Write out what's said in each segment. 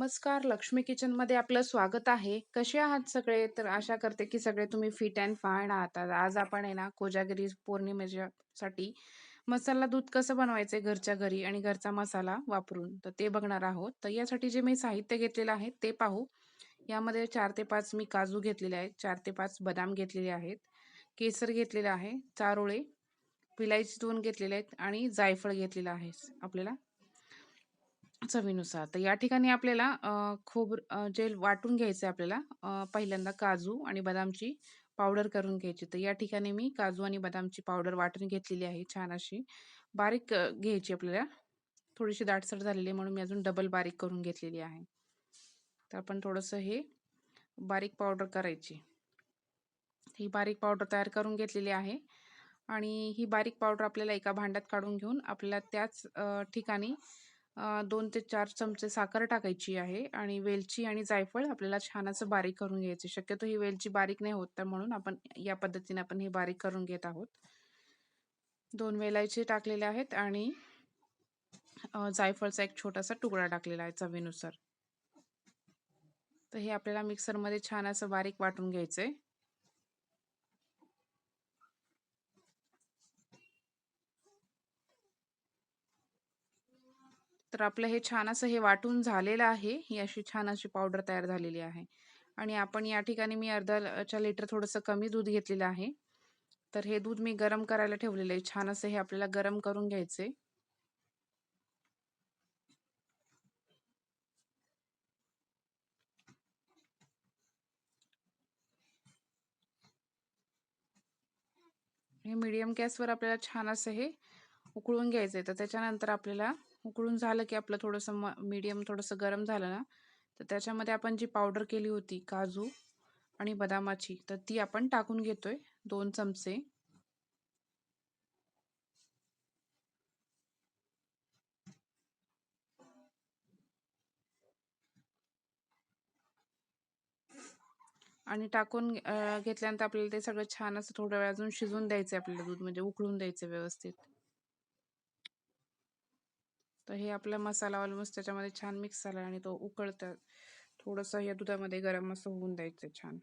नमस्कार, लक्ष्मी किचनमध्ये आपलं स्वागत आहे. कसे आहात सगळे? तर आशा करते की सगळे तुम्ही फिट अँड फाईन आहात. आज आपण आहे ना कोजागिरी पौर्णिमेच्यासाठी मसाला दूध कसं बनवायचं घरच्या घरी आणि घरचा मसाला वापरून तर ते बघणार आहोत. तर यासाठी जे मी साहित्य घेतलेलं आहे ते पाहू. यामध्ये 4 ते 5 मी काजू घेतलेले आहेत, 4 ते 5 बदाम घेतलेले आहेत, केसर घेतलेलं आहे, चारोळे, विलायची 2 घेतलेले आहेत आणि जायफळ घेतलेलं आहे आपल्याला चवीनुसार. तर या ठिकाणी आपल्याला जे वाटून घ्यायचं आहे आपल्याला पहिल्यांदा काजू आणि बदामची पावडर करून घ्यायची. तर या ठिकाणी मी काजू आणि बदामची पावडर वाटून घेतलेली आहे छान अशी. बारीक घ्यायची आपल्याला. थोडीशी दाटसर झालेली आहे म्हणून मी अजून डबल बारीक करून घेतलेली आहे. तर आपण थोडंसं हे बारीक पावडर करायची. ही बारीक पावडर तयार करून घेतलेली आहे आणि ही बारीक पावडर आपल्याला एका भांड्यात काढून घेऊन आपल्याला त्याच ठिकाणी 2 ते 4 चमचे साखर टाकायची आहे आणि वेलची आणि जायफळ आपल्याला छान असं बारीक करून घ्यायचे. शक्यतो ही वेलची बारीक नाही होत, तर म्हणून आपण या पद्धतीने आपण हे बारीक करून घेत आहोत. 2 वेलायची टाकलेले आहेत आणि जायफळचा एक छोटासा तुकडा टाकलेला आहे चवीनुसार. तर हे आपल्याला मिक्सरमध्ये छान असं बारीक वाटून घ्यायचंय. तर आपलं हे छान असं हे वाटून झालेलं आहे. ही अशी छान अशी पावडर तयार झालेली आहे. आणि आपण या ठिकाणी मी अर्धा लिटर थोडंसं कमी दूध घेतलेलं आहे. तर हे दूध मी गरम करायला ठेवलेलं आहे. छान असं हे आपल्याला गरम करून घ्यायचंय. हे मीडियम गॅसवर आपल्याला छान असं हे उकळून घ्यायचंय. तर त्याच्यानंतर आपल्याला उकळून झालं की आपलं थोडंसं मीडियम थोडंसं गरम झालं ना, तर त्याच्यामध्ये आपण जी पावडर केली होती काजू आणि बदामाची, तर ती आपण टाकून घेतोय 2 चमचे. आणि टाकून घेतल्यानंतर आपल्याला ते सगळं छान असं थोड्या वेळ अजून शिजवून द्यायचं आपल्याला दूध म्हणजे उकळून द्यायचं व्यवस्थित. तर हे आपला मसाला ऑलमोस्ट त्याच्यामध्ये छान मिक्स झाला आणि तो उकळतं थोडंसं या दुधामध्ये गरम असं होऊन द्यायचं छान.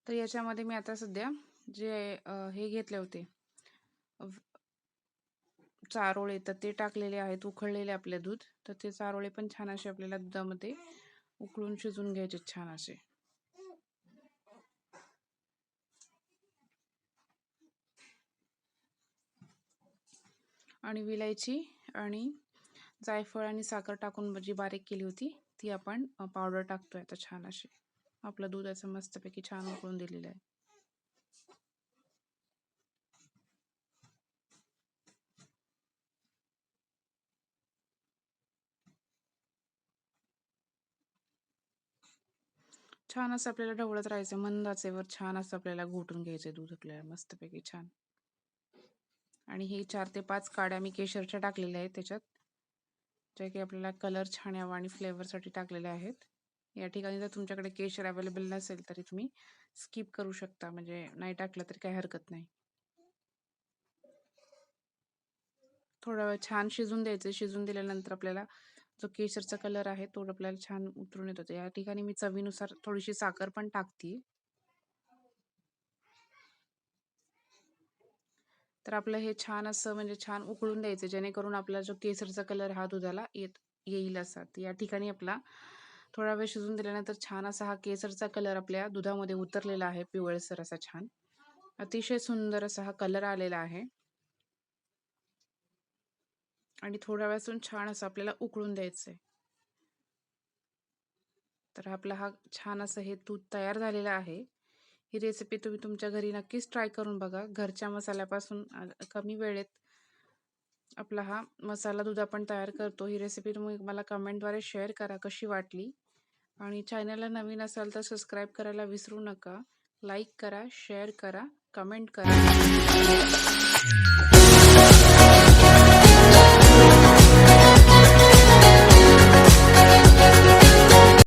तर याच्यामध्ये मी आता सध्या जे हे घेतले होते चारोळे, तर ते टाकलेले आहेत उकळलेले आपले दूध. तर ते चारोळे पण छान असे आपल्याला दुधामध्ये उकळून शिजून घ्यायचे छान असे. आणि विलायची आणि जायफळ आणि साखर टाकून जी बारीक केली होती ती आपण पावडर टाकतोय आता छान अशी. आपलं दूध असं मस्तपैकी छान उकळून दिलेलं आहे. छान असं आपल्याला ढवळत राहायचं मंद आचेवर. छान असं आपल्याला घोटून घ्यायचं दूध आपल्याला मस्तपैकी छान. आणि हे 4 ते 5 काड्या मी केशरच्या टाकलेल्या आहेत त्याच्यात, जे की आपल्याला कलर छान यावा आणि फ्लेवरसाठी टाकलेल्या आहेत. या ठिकाणी जर तुमच्याकडे केशर अवेलेबल नसेल तरी तुम्ही स्किप करू शकता, म्हणजे नाही टाकलं तरी काही हरकत नाही. थोडा वेळ छान शिजून द्यायचं. शिजून दिल्यानंतर आपल्याला जो केशरचा कलर आहे तो आपल्याला छान उतरून येतो. या ठिकाणी मी चवीनुसार थोडीशी साखर पण टाकते. तर आपलं हे छान असं म्हणजे छान उकळून द्यायचं, जेणेकरून आपला जो केसरचा कलर हा दुधाला येईल असा. तर या ठिकाणी आपला थोडा वेळ शिजून दिल्यानंतर छान असा हा केसरचा कलर आपल्या दुधामध्ये उतरलेला आहे, पिवळसर असा छान. अतिशय सुंदर असा हा कलर आलेला आहे. आणि थोड्या वेळातून छान असं आपल्याला उकळून द्यायचंय. तर आपला हा छान असं हे दूध तयार झालेलं आहे. ही रेसिपी तुम्ही तुमच्या घरी नक्कीच ट्राय करून बघा. घरच्या मसाल्यापासून कमी वेळेत आपला हा मसाला दूध आपण तयार करतो. ही रेसिपी तुम्ही मला कमेंटद्वारे शेअर करा कशी वाटली. आणि चॅनलला नवीन असाल तर सबस्क्राईब करायला विसरू नका. लाईक करा, शेअर करा, कमेंट करा.